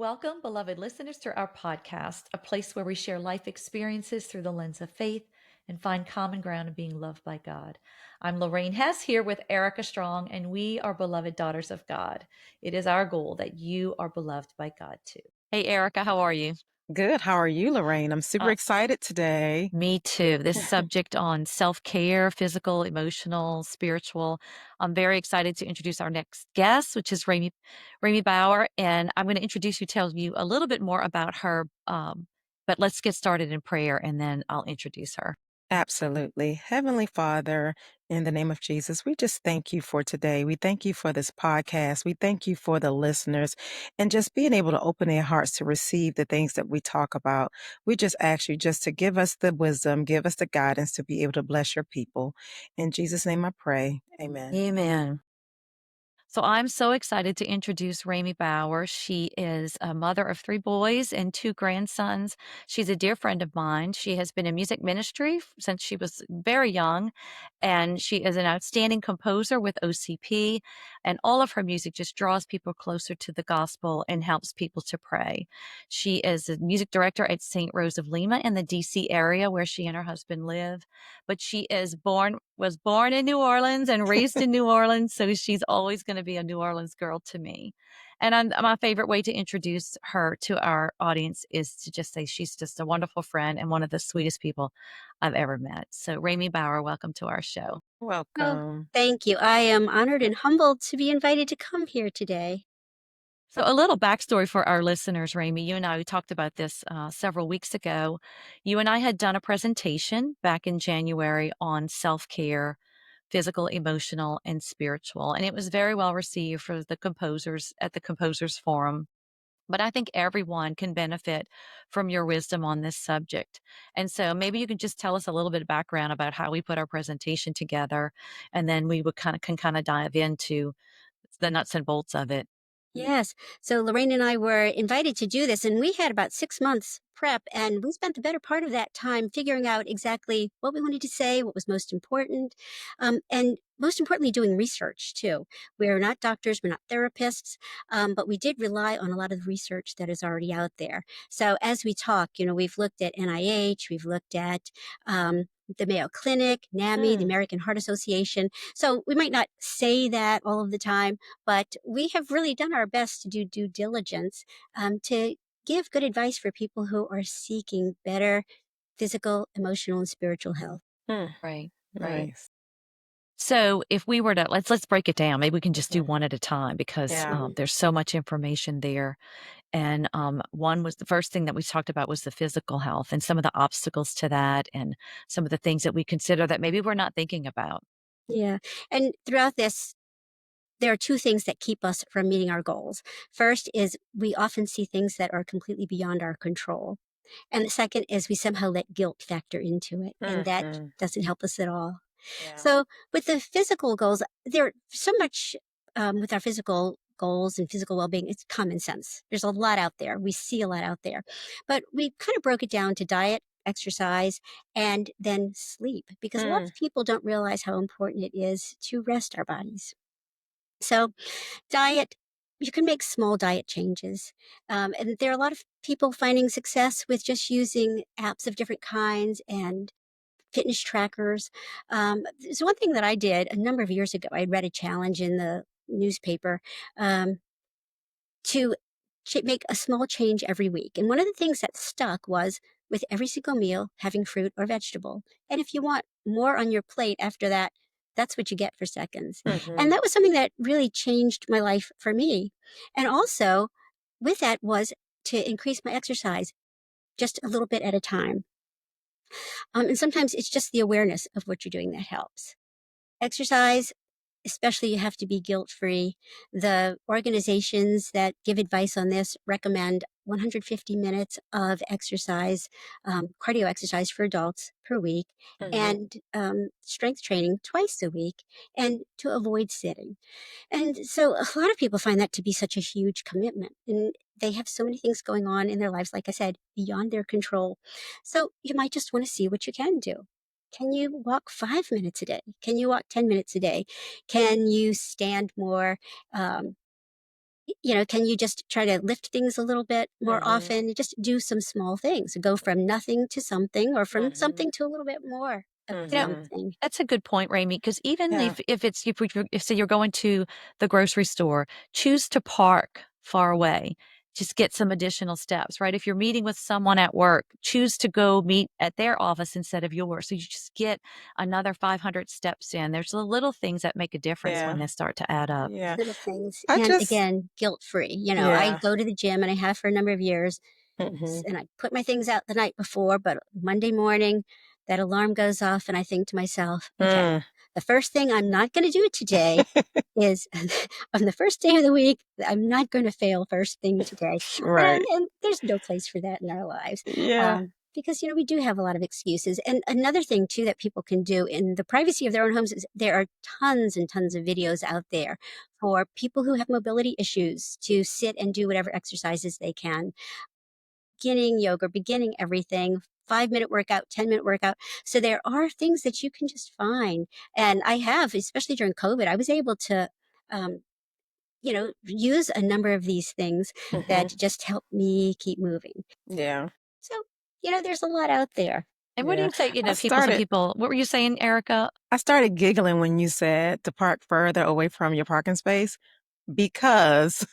Welcome, beloved listeners, to our podcast, a place where we share life experiences through the lens of faith and find common ground in being loved by God. I'm Lorraine Hess here with Erica Strong, and we are beloved daughters of God. It is our goal that you are beloved by God too. Hey, Erica, how are you? Good. How are you, Lorraine? I'm super excited today. Me too. This subject on self-care, physical, emotional, spiritual. I'm very excited to introduce our next guest, which is Remi Bauer, and I'm going to tell you a little bit more about her. But let's get started in prayer, and then I'll introduce her. Absolutely. Heavenly Father, in the name of Jesus, we just thank you for today. We thank you for this podcast. We thank you for the listeners and just being able to open their hearts to receive the things that we talk about. We just ask you just to give us the wisdom, give us the guidance to be able to bless your people. In Jesus' name I pray. Amen. Amen. So I'm so excited to introduce Remi Bauer. She is a mother of 3 boys and 2 grandsons. She's a dear friend of mine. She has been in music ministry since she was very young, and she is an outstanding composer with OCP, and all of her music just draws people closer to the gospel and helps people to pray. She is a music director at St. Rose of Lima in the DC area where she and her husband live, but she was born in New Orleans and raised in New Orleans, so she's always going to be a New Orleans girl to me. And my favorite way to introduce her to our audience is to just say she's just a wonderful friend and one of the sweetest people I've ever met. So, Remi Bauer, welcome to our show. Oh, Welcome. thank you. I am honored and humbled to be invited to come here today. So, a little backstory for our listeners, Remi. You and I we talked about this several weeks ago. You and I had done a presentation back in January on self care, physical, emotional, and spiritual. And it was very well received for the composers at the Composers Forum. But I think everyone can benefit from your wisdom on this subject. And so maybe you can just tell us a little bit of background about how we put our presentation together, and then we would kind of dive into the nuts and bolts of it. Yes. So Lorraine and I were invited to do this, and we had about 6 months prep, and we spent the better part of that time figuring out exactly what we wanted to say, what was most important, and most importantly, doing research too. We're not doctors, we're not therapists, but we did rely on a lot of the research that is already out there. So as we talk, we've looked at NIH, we've looked at the Mayo Clinic, NAMI, the American Heart Association. So we might not say that all of the time, but we have really done our best to do due diligence to give good advice for people who are seeking better physical, emotional, and spiritual health. Hmm. Right. Right. Nice. So if we were to let's break it down. Maybe we can just do one at a time because Yeah. there's so much information there. And one was the first thing that we talked about was the physical health and some of the obstacles to that, and some of the things that we consider that maybe we're not thinking about. Yeah. And throughout this, there are two things that keep us from meeting our goals. First is we often see things that are completely beyond our control. And the second is we somehow let guilt factor into it, and that Hmm. doesn't help us at all. Yeah. So with the physical goals, there so much with our physical goals and physical well-being, it's common sense. There's a lot out there. We see a lot out there. But we kind of broke it down to diet, exercise, and then sleep, because a lot Hmm. of people don't realize how important it is to rest our bodies. So diet, you can make small diet changes. And there are a lot of people finding success with just using apps of different kinds and fitness trackers. So one thing that I did a number of years ago, I read a challenge in the newspaper um, to make a small change every week. And one of the things that stuck was with every single meal having fruit or vegetable. And if you want more on your plate after that, that's what you get for seconds. Hmm. And that was something that really changed my life for me. And also with that was to increase my exercise just a little bit at a time. And sometimes it's just the awareness of what you're doing that helps. Exercise, especially, you have to be guilt free. The organizations that give advice on this recommend 150 minutes of exercise, cardio exercise for adults per week, Hmm. and strength training twice a week, and to avoid sitting. And so a lot of people find that to be such a huge commitment. And they have so many things going on in their lives, like I said, beyond their control. So you might just want to see what you can do. Can you walk 5 minutes a day? Can you walk 10 minutes a day? Can you stand more? Um, Can you just try to lift things a little bit more Mhm. often? Just do some small things. Go from nothing to something or from Mhm. something to a little bit more of You know, Mhm. something. that's a good point, Raimi, because even Yeah. if it's if say you're going to the grocery store, choose to park far away. Just get some additional steps, right? If you're meeting with someone at work, choose to go meet at their office instead of yours. So you just get another 500 steps in. There's the little things that make a difference when Yeah. they start to add up. Yeah. Little things. I And just again, guilt free. I yeah. go to the gym and I have for a number of years. Mhm. And I put my things out the night before, but Monday morning, that alarm goes off, and I think to myself, okay, Mm. the first thing I'm not going to do today is on the first day of the week, I'm not going to fail first thing today. Right. And there's no place for that in our lives. Yeah. Because we do have a lot of excuses. And another thing too that people can do in the privacy of their own homes is there are tons and tons of videos out there for people who have mobility issues to sit and do whatever exercises they can, beginning yoga, beginning everything, 5-minute workout, 10-minute workout. So there are things that you can just find. And I have, especially during COVID, I was able to, um, use a number of these things that Mhm. just help me keep moving. Yeah. So, there's a lot out there. And what do Yeah. you say, I some started people what were you saying, Erica? I started giggling when you said to park further away from your parking space because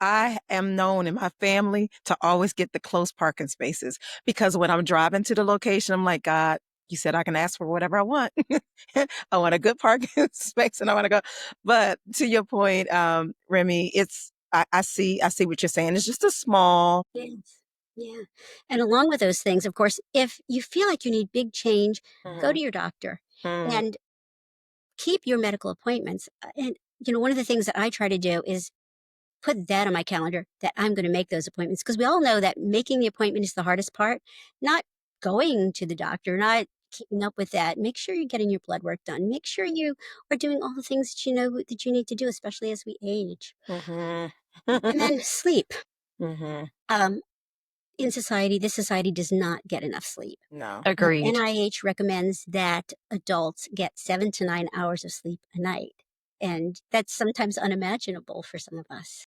I am known in my family to always get the close parking spaces because when I'm driving to the location, I'm like, God, you said I can ask for whatever I want. I want a good parking space and I want to go. But to your point, Remy, I see what you're saying. It's just a small. Yes. Yeah. And along with those things, of course, if you feel like you need big change, go Mhm. to your doctor Mm. and keep your medical appointments. And, one of the things that I try to do is put that on my calendar that I'm going to make those appointments because we all know that making the appointment is the hardest part, not going to the doctor, not keeping up with that. Make sure you're getting your blood work done. Make sure you are doing all the things that you know that you need to do, especially as we age. Mhm. And then sleep. Mhm. Um, in society, this society does not get enough sleep. No. Agreed. NIH recommends that adults get 7 to 9 hours of sleep a night. And that's sometimes unimaginable for some of us.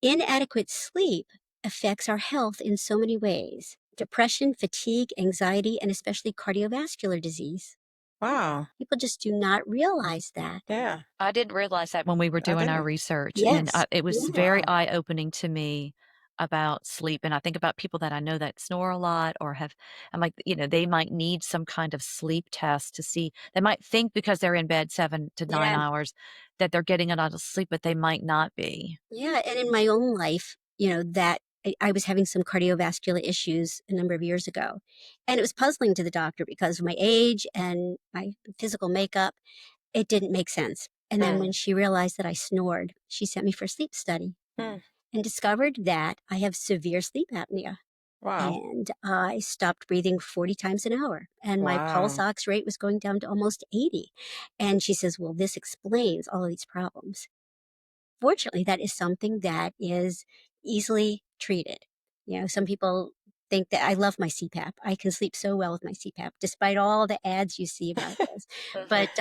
Inadequate sleep affects our health in so many ways: depression, fatigue, anxiety, and especially cardiovascular disease. Wow. People just do not realize that. Yeah. I didn't realize that when we were I doing our didn't. research, and, Yes. it was Yeah. very Wow. eye-opening to me about sleep, and I think about people that I know that snore a lot or have I'm like, they might need some kind of sleep test to see they might think because they're in bed 7 to 9 Yeah. hours that they're getting a lot of sleep, but they might not be. Yeah. And in my own life, that I was having some cardiovascular issues a number of years ago. And it was puzzling to the doctor because of my age and my physical makeup. It didn't make sense. And then Mm. when she realized that I snored, she sent me for a sleep study Mm. and discovered that I have severe sleep apnea. Wow. And I stopped breathing 40 times an hour, and my pulse Wow. ox rate was going down to almost 80. And she says, well, this explains all of these problems. Fortunately, that is something that is easily treated. Some people think that I love my CPAP. I can sleep so well with my CPAP, despite all the ads you see about this. Mhm. But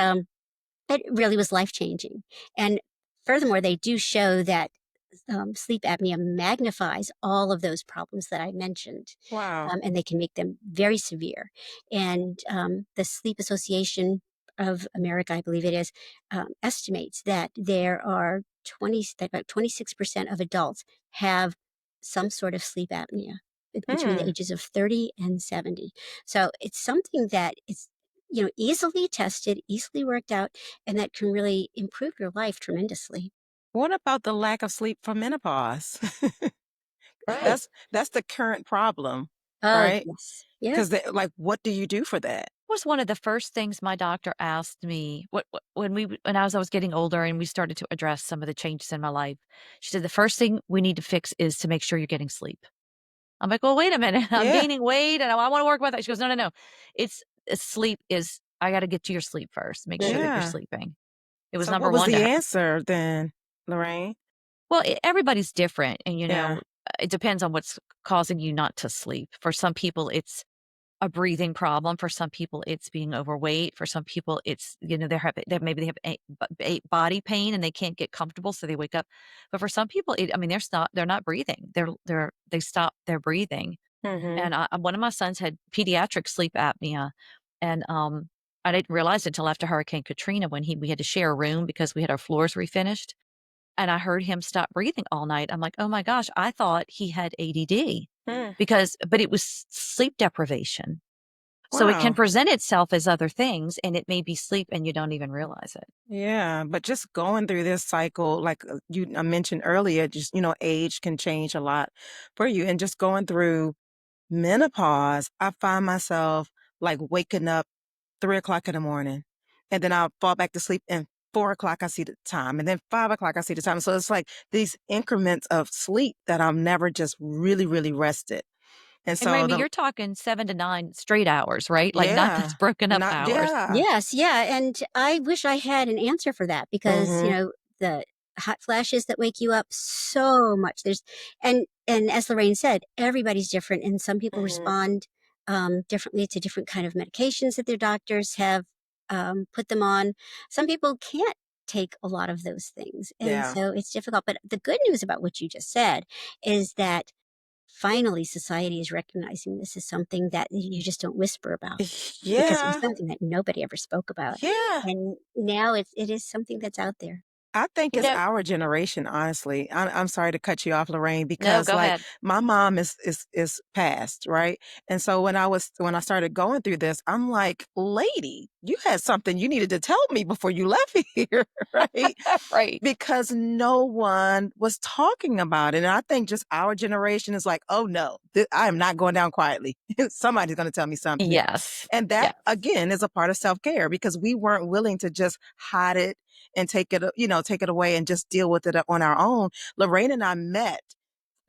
it really was life changing. And furthermore, they do show that sleep apnea magnifies all of those problems that I mentioned, Wow. and they can make them very severe. And the Sleep Association of America, I believe it is, estimates that there are that about 26% of adults have some sort of sleep apnea between the Mm. ages of 30 and 70. So it's something that is easily tested, easily worked out, and that can really improve your life tremendously. What about the lack of sleep for menopause? Right. That's the current problem, Oh, right? yes. Yeah. Because like, what do you do for that? Was one of the first things my doctor asked me when I was getting older and we started to address some of the changes in my life. She said, "The first thing we need to fix is to make sure you're getting sleep." I'm like, "Well, wait a minute. I'm Yeah. gaining weight and I wanna work with that." She goes, "No, no, no. Sleep is I gotta get to your sleep first. Make sure that you're Yeah. sleeping." It was So number what was 1 to the her. answer then, Lorraine? Well, everybody's different and, Yeah. it depends on what's causing you not to sleep. For some people, it's a breathing problem. For some people, it's being overweight. For some people, it's, maybe they have body pain and they can't get comfortable, so they wake up. But for some people, I mean, they're not breathing. They stop their breathing. Mhm. And one of my sons had pediatric sleep apnea, and I didn't realize it until after Hurricane Katrina when we had to share a room because we had our floors refinished. And I heard him stop breathing all night. I'm like, "Oh my gosh, I thought he had ADD," Mm. but it was sleep deprivation. So it can Wow. present itself as other things, and it may be sleep and you don't even realize it. Yeah, but just going through this cycle, like you I mentioned earlier, just age can change a lot for you, and just going through menopause, I find myself like waking up 3 o'clock in the morning, and then I'll fall back to sleep, and 4 o'clock I see the time, and then 5 o'clock I see the time. So it's like these increments of sleep that I'm never just really, really rested. And And so Rami, the you're talking 7 to 9 straight hours, right? Like, not yeah, those broken up not hours. yeah. Yes, yeah, and I wish I had an answer for that because, Mhm. the hot flashes that wake you up so much. And as Lorraine said, everybody's different, and some people Mhm. respond, differently to different kind of medications that their doctors have, put them on. Some people can't take a lot of those things, and Yeah. so it's difficult, but the good news about what you just said is that finally society is recognizing this as something that you just don't whisper about because it was Yeah. something that nobody ever spoke about. Yeah. And now it is something that's out there. I think You it's know our generation, honestly. I'm sorry to cut you off, Lorraine, No, because go like ahead. my mom is passed, right? And so when I started going through this, I'm like, lady, you had something you needed to tell me before you left here, right? Right. Because no one was talking about it. And I think just our generation is like, oh no, I am not going down quietly. Somebody's going to tell me something. Yes. And that Yes. again is a part of self-care because we weren't willing to just hide it and take it away and just deal with it on our own. Lorraine and I met.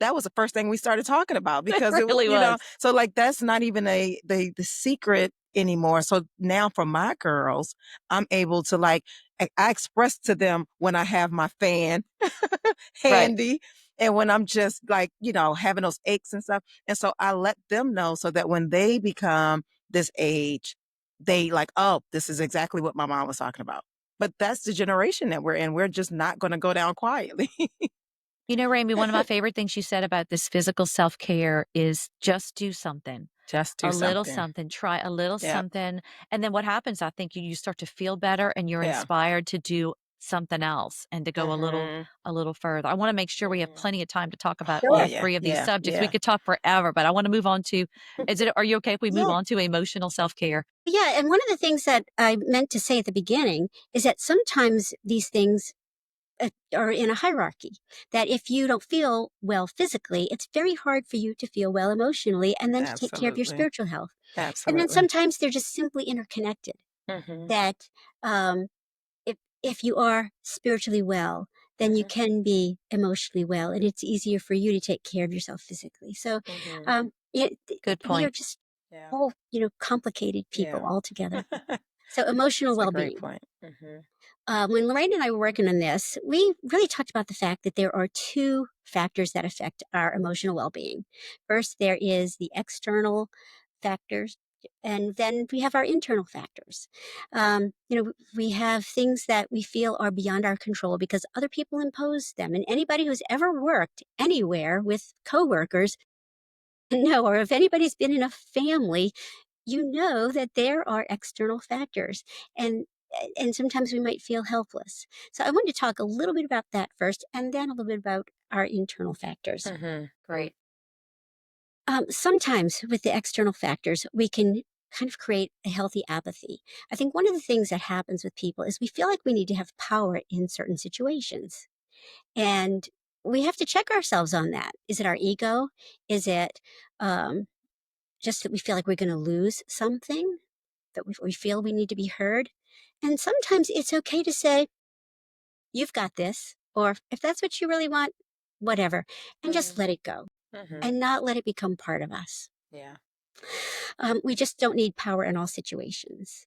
That was the first thing we started talking about It because really was. so like that's not even the secret anymore. So now for my girls, I'm able to like I express to them when I have my fan Right. handy and when I'm just like, having those aches and stuff. And so I let them know so that when they become this age, they like, oh, this is exactly what my mom was talking about. But that's the generation that we're in. We're just not going to go down quietly. You know, Rami, one of my favorite things you said about this physical self-care is just do something. Just do A little something. something, try a little Yep. something, and then what happens, I think you start to feel better and you're Yeah. inspired to do something else and to go Mhm. a little further. I wanna make sure we have Mhm. plenty of time to talk about Oh Sure. all yeah. 3 of these Yeah. subjects. We Yeah. could talk forever, but I wanna move on to are you okay if we move Yeah. on to emotional self-care? Yeah. And one of the things that I meant to say at the beginning is that sometimes these things are in a hierarchy. That if you don't feel well physically, it's very hard for you to feel well emotionally and then to take care of your Absolutely. spiritual health. And then Absolutely. sometimes they're just simply interconnected. Mhm. That um, if you are spiritually well, then you Mhm. can be emotionally well, and it's easier for you to take care of yourself physically. So, Mhm. Good we are point. just Yeah. all complicated people Yeah. all together. So, emotional It's a great well-being. point. Mhm. When Lorraine and I were working on this, we really talked about the fact that there are two factors that affect our emotional well-being. First, there is the external factors, and then we have our internal factors. We have things that we feel are beyond our control because other people impose them. And anybody who's ever worked anywhere with coworkers know, or if anybody's been in a family, you know that there are external factors, and sometimes we might feel helpless. So I wanted to talk a little bit about that first, and then a little bit about our internal factors. Mhm. Great. Sometimes with the external factors, we can kind of create a healthy apathy. I think one of the things that happens with people is we feel like we need to have power in certain situations. And we have to check ourselves on that. Is it our ego? Is it um, just that we feel like we're going to lose something, that we feel we need to be heard? And sometimes it's okay to say, you've got this, or if that's what you really want, whatever, and just Mhm. let it go Mhm. and not let it become part of us. Yeah. We just don't need power in all situations.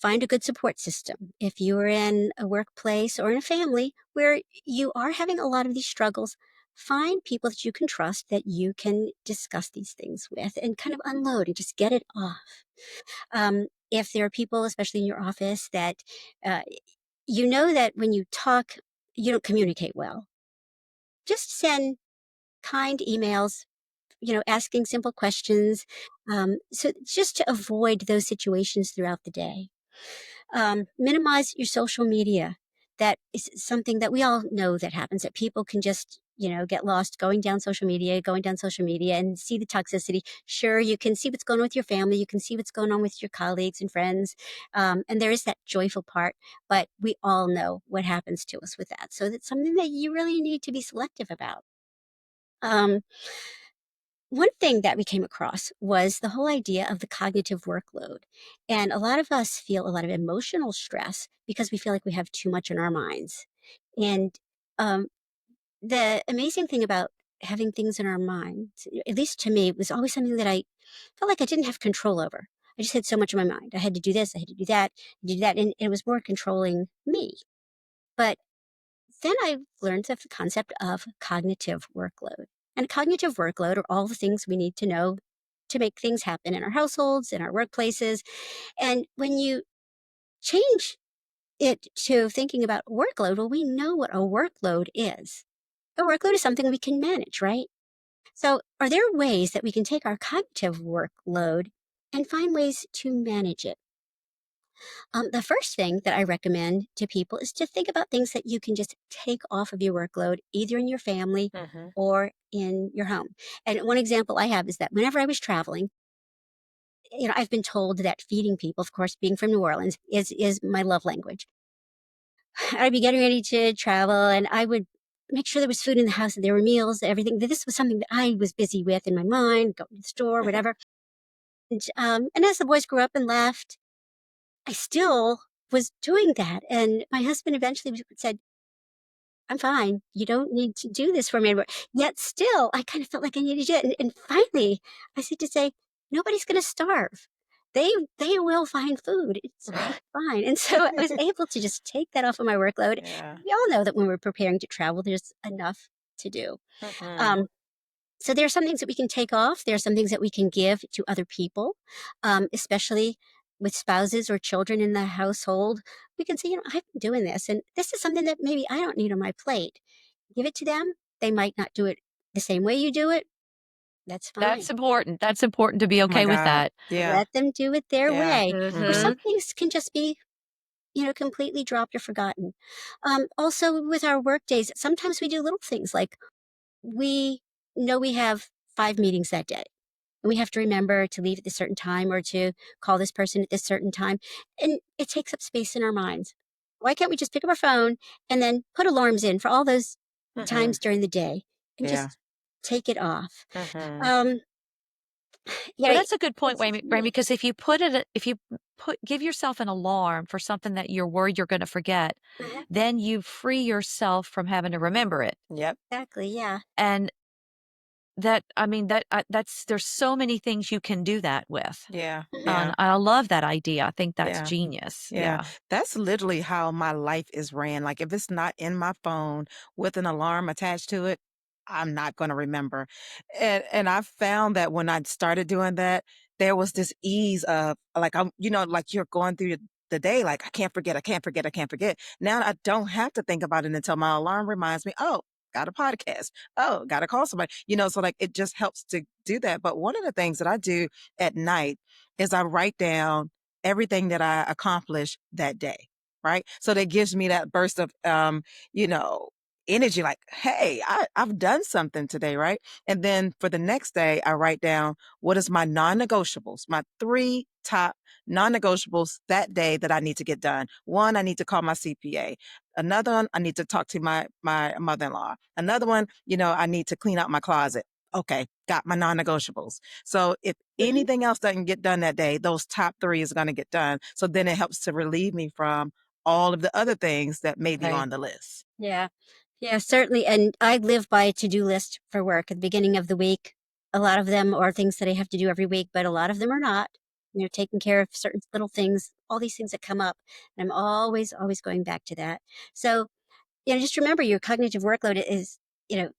Find a good support system. If you are in a workplace or in a family where you are having a lot of these struggles, find people that you can trust that you can discuss these things with and kind of unload and just get it off. If there are people, especially in your office, that uh, you know that when you talk, you don't communicate well, just send kind emails, asking simple questions. So just to avoid those situations throughout the day. Minimize your social media. That is something that we all know that happens, that people can just, get lost going down social media and see the toxicity. Sure, you can see what's going on with your family. You can see what's going on with your colleagues and friends. And there is that joyful part, but we all know what happens to us with that. So that's something that you really need to be selective about. Um, One thing that we came across was the whole idea of the cognitive workload. And a lot of us feel a lot of emotional stress because we feel like we have too much in our minds. And um, the amazing thing about having things in our minds, at least to me, was always something that I felt like I didn't have control over. I just had so much in my mind. I had to do this, I had to do that, do that. And it was more controlling me. But then I learned of the concept of cognitive workload. And cognitive workload are all the things we need to know to make things happen in our households, in our workplaces. And when you change it to thinking about workload, well, we know what a workload is. A workload is something we can manage, right? So, are there ways that we can take our cognitive workload and find ways to manage it? The first thing that I recommend to people is to think about things that you can just take off of your workload, either in your family Mhm. or in your home. And one example I have is that whenever I was traveling, I've been told that feeding people, of course, being from New Orleans, is my love language. I'd be getting ready to travel, and I would make sure there was food in the house, and there were meals, everything. This was something that I was busy with in my mind, going to the store, whatever. And as the boys grew up and left, I still was doing that, and my husband eventually said, "I'm fine. You don't need to do this for me anymore." Yet still, I kind of felt like I needed to do it, and finally, I said to say, "Nobody's gonna starve. They will find food. It's fine." And so I was able to just take that off of my workload. Yeah. We all know that when we're preparing to travel, there's enough to do. Mhm. Um, so there are some things that we can take off. There are some things that we can give to other people, especially with spouses or children in the household. We can say, I've been doing this, and this is something that maybe I don't need on my plate. Give it to them. They might not do it the same way you do it. That's fine. That's important. That's important to be Oh my okay with god. that. Yeah. Let them do it their Yeah. way. Or some Mhm. Mhm. things can just be, completely dropped or forgotten. Also, with our work days, sometimes we do little things like we know we have 5 meetings that day. And we have to remember to leave at this certain time or to call this person at this certain time. And it takes up space in our minds. Why can't we just pick up our phone and then put alarms in for all those Mhm. times during the day and Yeah. just take it off? Mhm. Um, you Well, know, that's a good point, Raimi, yeah. because if you give yourself an alarm for something that you're worried you're gonna forget, Uh-huh. then you free yourself from having to remember it. Yep. Exactly. Yeah. And that's there's so many things you can do that with. Yeah. Mhm. Yeah. And I love that idea. I think that's Yeah. genius. Yeah, Yeah. that's literally how my life is ran. Like, if it's not in my phone with an alarm attached to it, I'm not gonna remember. And I found that when I started doing that, there was this ease of like like you're going through the day, like I can't forget, I can't forget, I can't forget. Now I don't have to think about it until my alarm reminds me, oh, got a podcast. Oh, gotta call somebody. So like it just helps to do that. But one of the things that I do at night is I write down everything that I accomplished that day, right? So that gives me that burst of you know, energy like, hey, I've done something today, right? And then for the next day, I write down what is my non-negotiables, my three top non-negotiables that day that I need to get done. One, I need to call my CPA. Another one, I need to talk to my mother-in-law. Another one, I need to clean out my closet. Okay, got my non-negotiables. So if Mhm. anything else doesn't get done that day, those top three is going to get done. So then it helps to relieve me from all of the other things that may be Right. on the list. Yeah. Yeah, certainly. And I live by a to-do list for work at the beginning of the week. A lot of them are things that I have to do every week, but a lot of them are not. Taking care of certain little things, all these things that come up. And I'm always, always going back to that. So, just remember your cognitive workload is, you know,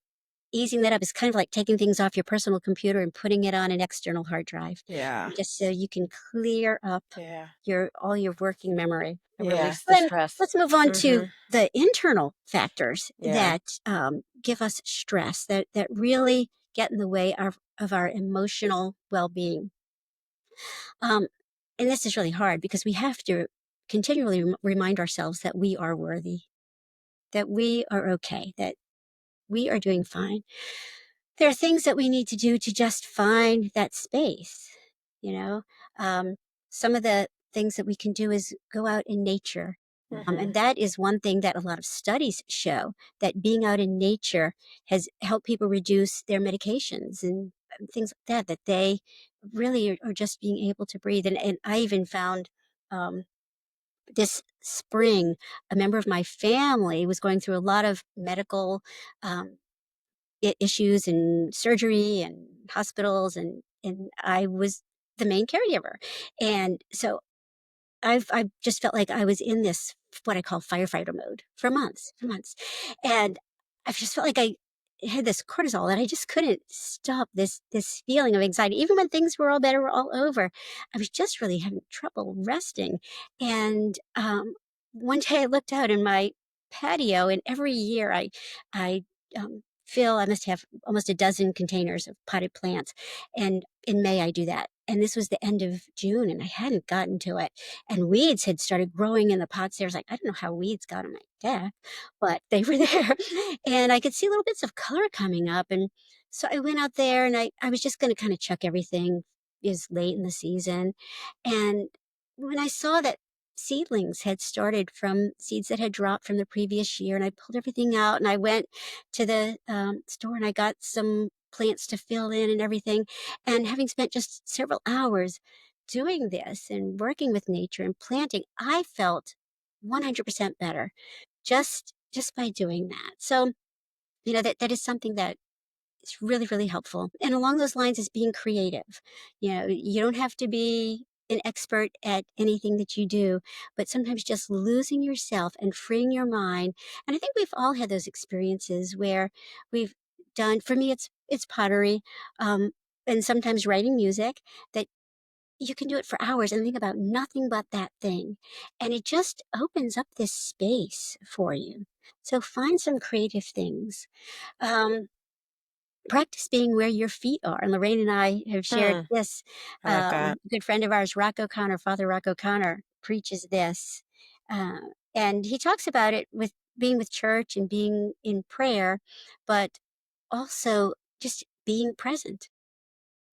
easing that up is kind of like taking things off your personal computer and putting it on an external hard drive, Yeah. just so you can clear up Yeah. your all your working memory. Yeah. Release the Then stress. let's move on to Mhm. the internal factors Yeah. that give us stress, that really get in the way of our emotional well-being. Um, and this is really hard because we have to continually remind ourselves that we are worthy, that we are okay, that we are doing fine. There are things that we need to do to just find that space, you know? Um, some of the things that we can do is go out in nature. And Mhm. that is one thing that a lot of studies show that being out in nature has helped people reduce their medications and things like that, that they really are just being able to breathe. And I even found um, this spring, a member of my family was going through a lot of medical um, issues and surgery and hospitals, and I was the main caregiver. And so I've just felt like I was in this what I call firefighter mode for months. And I've just felt like I had this cortisol that I just couldn't stop this feeling of anxiety. Even when things were all better, all over, I was just really having trouble resting. And one day I looked out in my patio, and every year I fill, I must have almost a dozen containers of potted plants. And in May I do that. And this was the end of June and I hadn't gotten to it, and weeds had started growing in the pots. There was like, I don't know how weeds got on my deck, but they were there. And I could see little bits of color coming up. And so I went out there and I was just going to kind of chuck everything. It was late in the season. And when I saw that seedlings had started from seeds that had dropped from the previous year, and I pulled everything out and I went to the store and I got some plants to fill in and everything. And having spent just several hours doing this and working with nature and planting, I felt 100% better just by doing that. So, that is something that is really, really helpful. And along those lines is being creative. You don't have to be an expert at anything that you do, but sometimes just losing yourself and freeing your mind. And I think we've all had those experiences where we've done, for me, it's pottery, um, and sometimes writing music, that you can do it for hours and think about nothing but that thing. And it just opens up this space for you. So find some creative things. Um, Practice being where your feet are. And Lorraine and I have shared Hmm. this. I like that. A good friend of ours, Rock O'Connor, Father Rock O'Connor, preaches this. Uh, and he talks about it with being with church and being in prayer, but also just being present.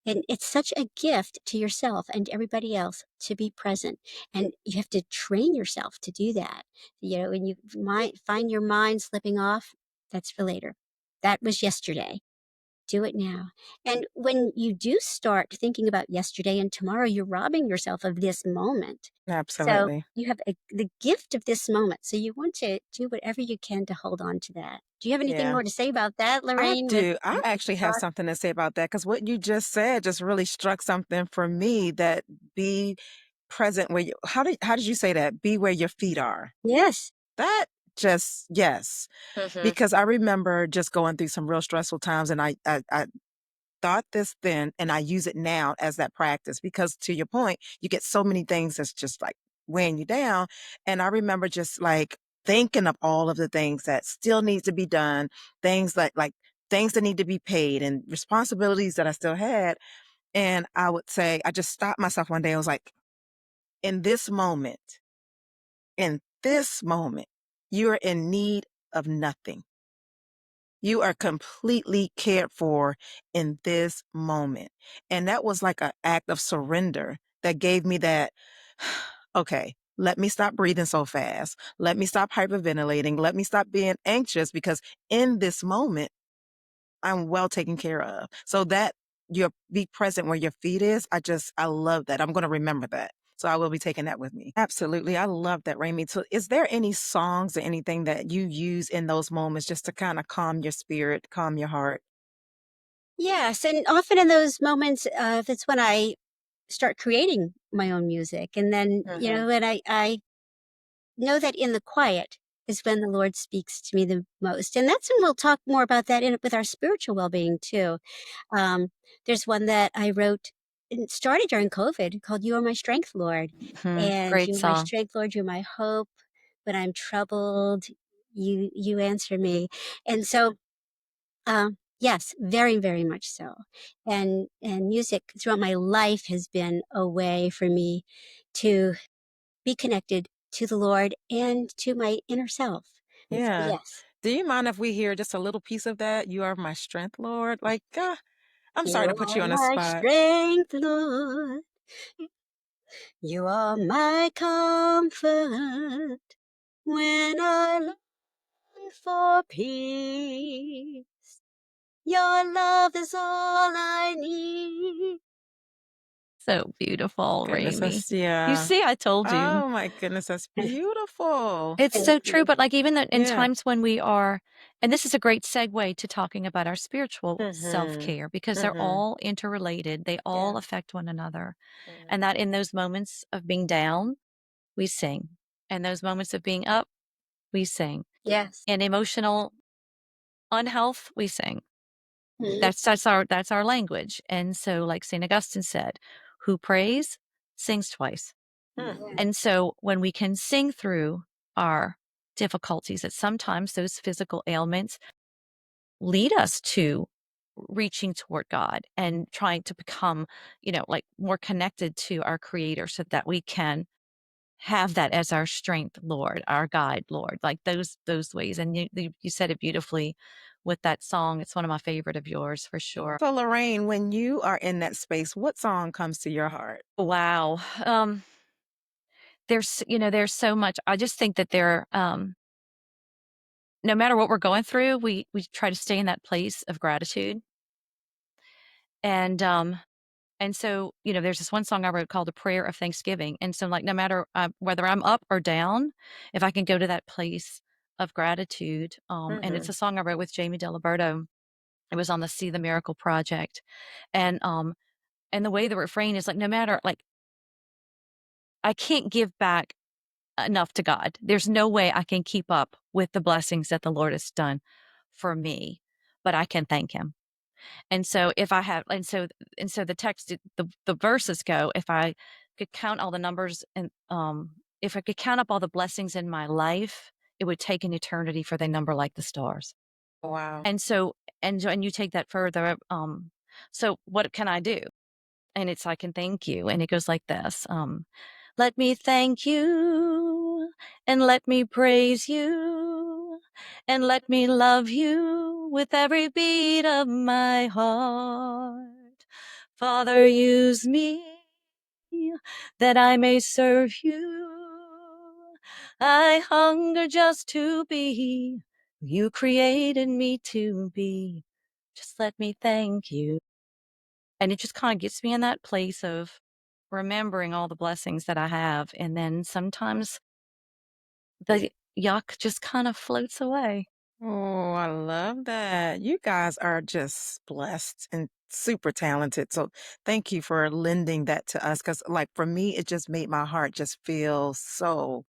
And it's such a gift to yourself and everybody else to be present. And you have to train yourself to do that. When you might find your mind slipping off, that's for later. That was yesterday. Do it now. And when you do start thinking about yesterday and tomorrow, you're robbing yourself of this moment. So Absolutely. you have the gift of this moment. So you want to do whatever you can to hold on to that. Do you have anything Yeah. more to say about that, I Lorraine, with do. I actually have thought? something to say about that because what you just said just really struck something for me that be present where you how did you say that? Be where your feet are. Yes. That just yes. Mhm. Because I remember just going through some real stressful times and I thought this then and I use it now as that practice because to your point, you get so many things that's just like weighing you down. And I remember just like thinking of all of the things that still need to be done, things like things that need to be paid and responsibilities that I still had. And I would say, I just stopped myself one day. I was like, in this moment, you are in need of nothing. You are completely cared for in this moment. And that was like an act of surrender that gave me that, okay, let me stop breathing so fast. Let me stop hyperventilating. Let me stop being anxious because in this moment, I'm well taken care of. So that you be present where your feet is. I love that. I'm going to remember that. So I will be taking that with me. Absolutely. I love that, Rami. So is there any songs or anything that you use in those moments just to kind of calm your spirit, calm your heart? Yes. And often in those moments, that's when I start creating my own music. And then, Hmm. and I know that in the quiet, is when the Lord speaks to me the most. And that's when we'll talk more about that with our spiritual well-being too. Um, there's one that I wrote and started during COVID called "You Are My Strength, Lord," Mhm. and Great "You are my song. strength, Lord. You're my hope when I'm troubled. You answer me." And so, yes, very, very much so. And music throughout my life has been a way for me to be connected to the Lord and to my inner self. So Yeah. yes, Do you mind if we hear just a little piece of that? "You are my strength, Lord." Like, I'm sorry you to put are you on the my spot. strength, Lord. You are my comfort when I long for peace. Your love is all I need. So beautiful, Goodness, Raimi. that's You yeah. see, I told you. Oh my goodness, that's beautiful. It's Thank so true, you. but, like, even in Yeah. times when we are and this is a great segue to talking about our spiritual Mhm. self-care because they're Mhm. all interrelated, they Yeah. all affect one another, Mhm. and that in those moments of being down, we sing, and those moments of being up, we sing. Yes. In emotional unhealth, we sing. Mhm. That's our language, and so, like St. Augustine said, "Who prays, sings twice." Mm. And so when we can sing through our difficulties, that sometimes those physical ailments lead us to reaching toward God and trying to become, like more connected to our creator so that we can have that as our strength, Lord, our guide, Lord, like those ways. And you said it beautifully with that song. It's one of my favorite of yours for sure. So, Lorraine, when you are in that space, what song comes to your heart? Wow. There's so much. I just think that no matter what we're going through, we try to stay in that place of gratitude. And and so, there's this one song I wrote called "A Prayer of Thanksgiving." And so, like, no matter whether I'm up or down, if I can go to that place of gratitude, and it's Mhm. a song I wrote with Jamie Diliberto. It was on the See the Miracle project, and the way the refrain is like, no matter like, I can't give back enough to God. There's no way I can keep up with the blessings that the Lord has done for me, but I can thank Him. And so if I have and so the text the verses go, if I could count all the numbers and if I could count up all the blessings in my life, it would take an eternity for they number like the stars. Wow. And so and you take that further, so what can I do? And it's I can thank you. And it goes like this. Let me thank you and let me praise you and let me love you with every beat of my heart. Father, use me that I may serve you. I hunger just to be who you created me to be. Just let me thank you. And it just kinda gets me in that place of remembering all the blessings that I have, and then sometimes the yuck just kind of floats away. Oh, I love that. You guys are just blessed and super talented. So thank you for lending that to us. Cause like for me, it just made my heart just feel so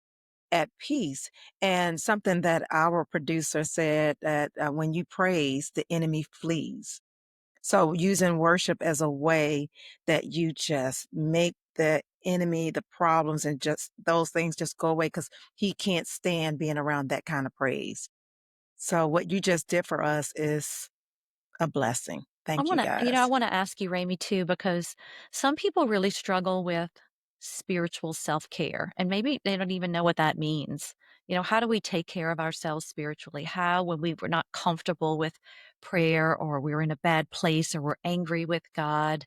at peace. And something that our producer said that when you praise, the enemy flees. So using worship as a way that you just make the enemy, the problems, and just those things just go away because he can't stand being around that kind of praise. So what you just did for us is a blessing. I Thank you wanna I guys. wanna ask you, Raimi, too, because some people really struggle with spiritual self-care, and maybe they don't even know what that means. How do we take care of ourselves spiritually? How, when we were not comfortable with prayer or we're in a bad place or we're angry with God,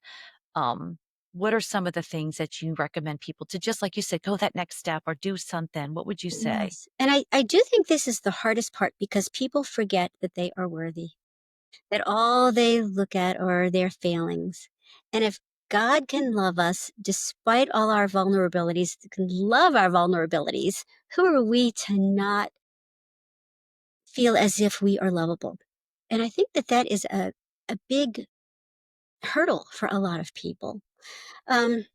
um, what are some of the things that you recommend people to just like you said, go that next step or do something? What would you say? Yes. And I do think this is the hardest part because people forget that they are worthy, that all they look at are their failings. And if God can love us despite all our vulnerabilities, can love our vulnerabilities, who are we to not feel as if we are lovable? And I think that that is a big hurdle for a lot of people. Um,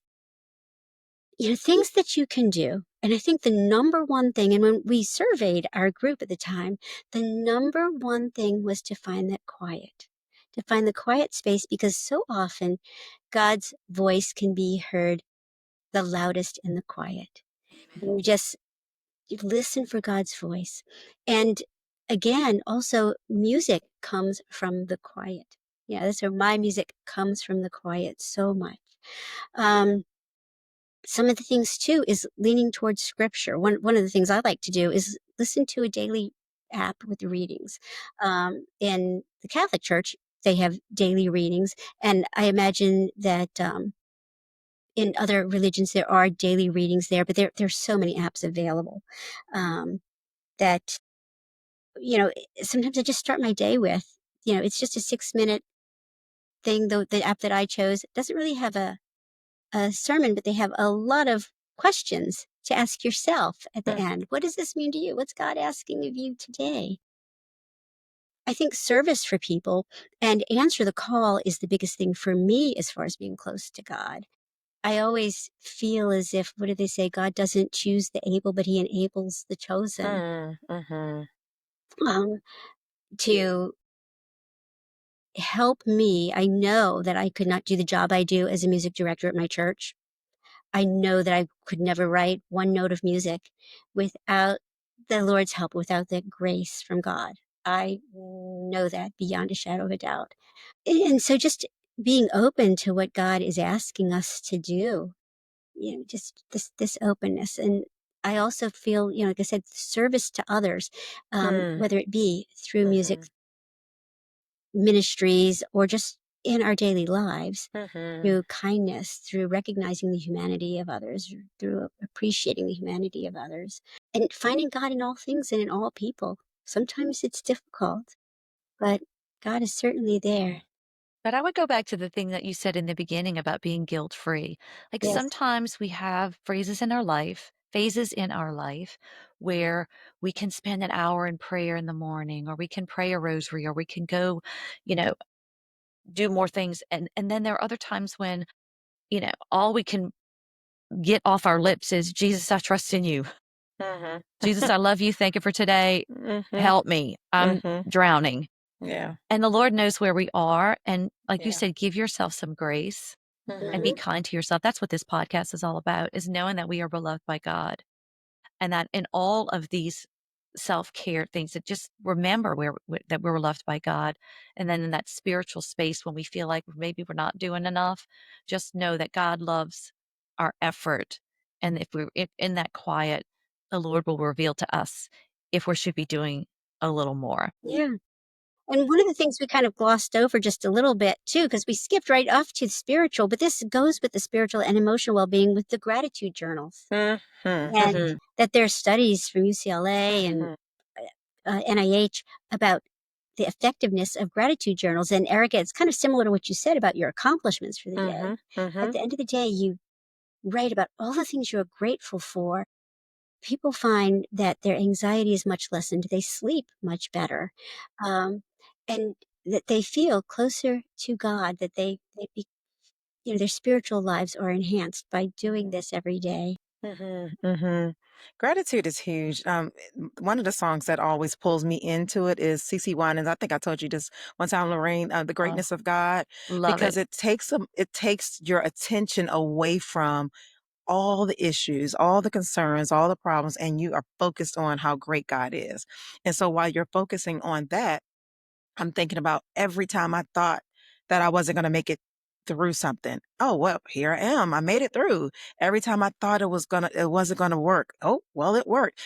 things that you can do. And I think the number one thing, and when we surveyed our group at the time, the number one thing was to find that quiet, to find the quiet space, because so often God's voice can be heard the loudest in the quiet. And you listen for God's voice. And again, also music comes from the quiet. Yeah, that's where my music comes from, the quiet, so much. Um, some of the things too is leaning towards scripture. One of the things I like to do is listen to a daily app with readings. In the Catholic Church, they have daily readings, and I imagine that in other religions there are daily readings there, but there's so many apps available that sometimes I just start my day with. It's just a 6-minute thing. Though the app that I chose doesn't really have a sermon, but they have a lot of questions to ask yourself at the Mm, end. What does this mean to you? What's God asking of you today? I think service for people and answer the call is the biggest thing for me as far as being close to God. I always feel as if, what do they say? God doesn't choose the able, but he enables the chosen. mhm, Um, to help me, I know that I could not do the job I do as a music director at my church. I know that I could never write one note of music without the Lord's help, without the grace from God. I know that beyond a shadow of a doubt. And so just being open to what God is asking us to do, just this openness. And I also feel, like I said, service to others, mm, whether it be through music mhm, ministries or just in our daily lives, mhm, through kindness, through recognizing the humanity of others, through appreciating the humanity of others, and finding God in all things and in all people. Sometimes it's difficult, but God is certainly there. But I would go back to the thing that you said in the beginning about being guilt free. Like Yes. sometimes we have phrases in our life, phases in our life where we can spend an hour in prayer in the morning, or we can pray a rosary, or we can go, you know, do more things. And then there are other times when, all we can get off our lips is, Jesus, I trust in you. mhm, Jesus, I love you. Thank you for today. mhm, Help me. I'm mhm. drowning. Yeah, And the Lord knows where we are. And like you yeah. said, give yourself some grace and be Mhm, Mhm. kind to yourself. That's what this podcast is all about, is knowing that we are beloved by God, and that in all of these self-care things, that just remember that we're loved by God. And then in that spiritual space, when we feel like maybe we're not doing enough, just know that God loves our effort. And if we're in that quiet, the Lord will reveal to us if we should be doing a little more. Yeah. And one of the things we kind of glossed over just a little bit too, because we skipped right off to the spiritual, but this goes with the spiritual and emotional well being with the gratitude journals. mhm, And mhm, that there are studies from UCLA and mhm, NIH about the effectiveness of gratitude journals. And Erica, it's kind of similar to what you said about your accomplishments for the day. mhm, At mhm, the end of the day, you write about all the things you're grateful for. People find that their anxiety is much lessened. They sleep much better, um, and that they feel closer to God. That their spiritual lives are enhanced by doing this every day. mhm, mhm. Gratitude is huge. One of the songs that always pulls me into it is CC Winans. I think I told you this one time, Lorraine, "The Oh, Greatness of God," love because it. it takes your attention away from all the issues, all the concerns, all the problems, and you are focused on how great God is. And so while you're focusing on that, I'm thinking about every time I thought that I wasn't gonna make it through something. Oh, well, here I am. I made it through. Every time I thought it wasn't gonna work. Oh, well, it worked,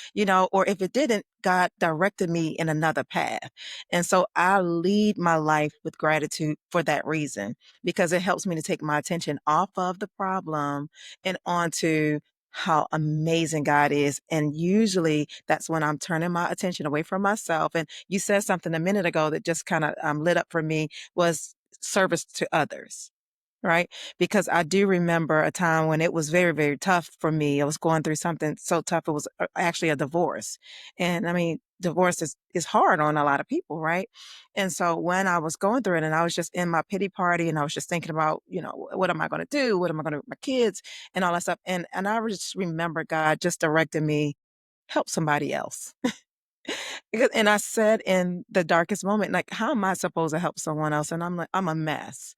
or if it didn't, God directed me in another path. And so I lead my life with gratitude for that reason, because it helps me to take my attention off of the problem and onto how amazing God is. And usually that's when I'm turning my attention away from myself. And you said something a minute ago that just kind of lit up for me, was service to others. Right. Because I do remember a time when it was very, very tough for me. I was going through something so tough. It was actually a divorce. And I mean, divorce is hard on a lot of people, right? And so when I was going through it and I was just in my pity party and I was just thinking about, what am I going to do? What am I going to do with my kids and all that stuff? And I just remember God just directed me, help somebody else. And I said in the darkest moment, like, how am I supposed to help someone else? And I'm like, I'm a mess.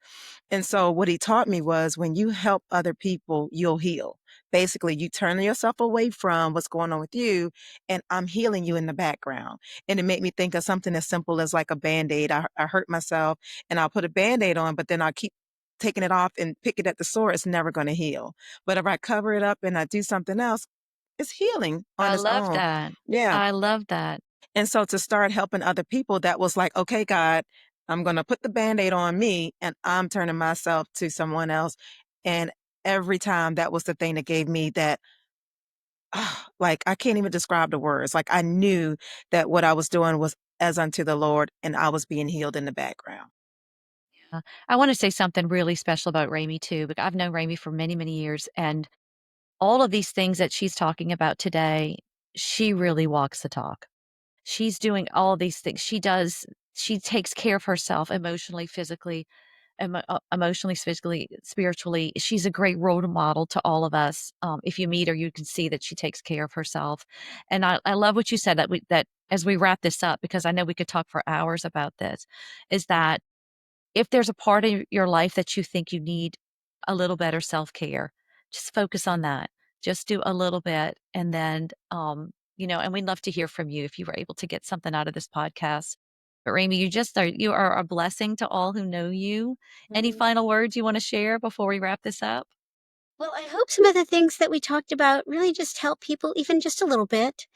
And so what he taught me was when you help other people, you'll heal. Basically, you turn yourself away from what's going on with you, and I'm healing you in the background. And it made me think of something as simple as like a Band-Aid. I hurt myself and I'll put a Band-Aid on, but then I'll keep taking it off and pick it at the sore. It's never going to heal. But if I cover it up and I do something else, it's healing on I its love own. that. Yeah. I love that. And so to start helping other people, that was like, okay, God, I'm going to put the Band-Aid on me and I'm turning myself to someone else. And every time that was the thing that gave me that, like, I can't even describe the words. Like, I knew that what I was doing was as unto the Lord and I was being healed in the background. I wanna say something really special about Raimi too, but I've known Raimi for many, many years, and all of these things that she's talking about today, she really walks the talk. She's doing all these things. She takes care of herself emotionally, physically, emotionally, physically, spiritually. She's a great role model to all of us. If you meet her, you can see that she takes care of herself. And I love what you said that as we wrap this up, because I know we could talk for hours about this, is that if there's a part of your life that you think you need a little better self-care, just focus on that. Just do a little bit and then, and we'd love to hear from you if you were able to get something out of this podcast. But Rami, you are a blessing to all who know you. Any Mhm. final words you want to share before we wrap this up? Well, I hope some of the things that we talked about really just help people, even just a little bit.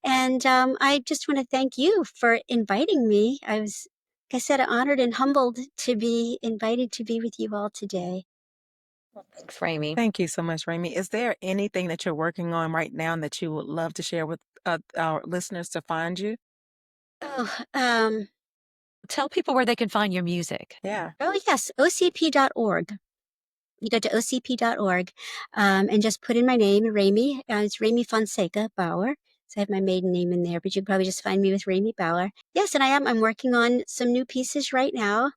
And I just want to thank you for inviting me. I was, like I said, honored and humbled to be invited to be with you all today. Thanks, Rami. Thank you so much, Rami. Is there anything that you're working on right now that you would love to share with our listeners to find you? Oh, Tell people where they can find your music. Yeah. oh yes, ocp.org. You go to ocp.org and just put in my name, Rami. It's Rami Fonseca Bauer. So I have my maiden name in there, but you can probably just find me with Rami Bauer. Yes, and I am. I'm working on some new pieces right now.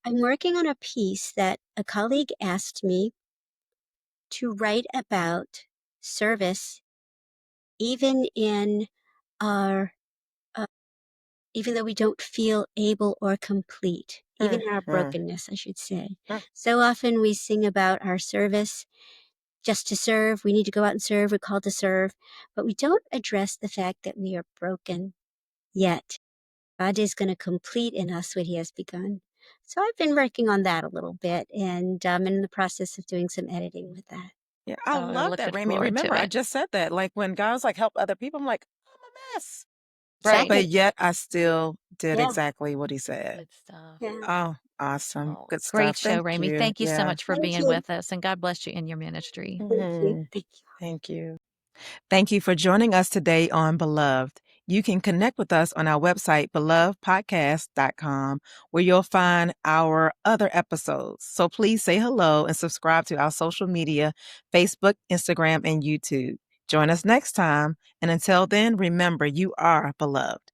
I'm working on a piece that a colleague asked me to write about service, even in our, uh, even though we don't feel able or complete, even in our Mhm. brokenness, I should say. Mm. So often we sing about our service just to serve. We need to go out and serve. We're called to serve, but we don't address the fact that we are broken yet. God is going to complete in us what He has begun. So I've been working on that a little bit, and I'm in the process of doing some editing with that. Yeah, I Oh, I'm love that, looking Rami. forward Remember, to I it. just said that. Like when guys like help other people, I'm like, I'm a mess. Right. Exactly. But yet I still did Yeah. exactly what he said. Good stuff. Yeah. Oh, awesome. Oh, Good great stuff. show, Thank Rami. you. Thank you so Yeah. much for Thank being you. with us, and God bless you in your ministry. Thank you. Mhm. Thank you. Thank you. Thank you for joining us today on Beloved. You can connect with us on our website, belovedpodcast.com, where you'll find our other episodes. So please say hello and subscribe to our social media, Facebook, Instagram, and YouTube. Join us next time. And until then, remember, you are beloved.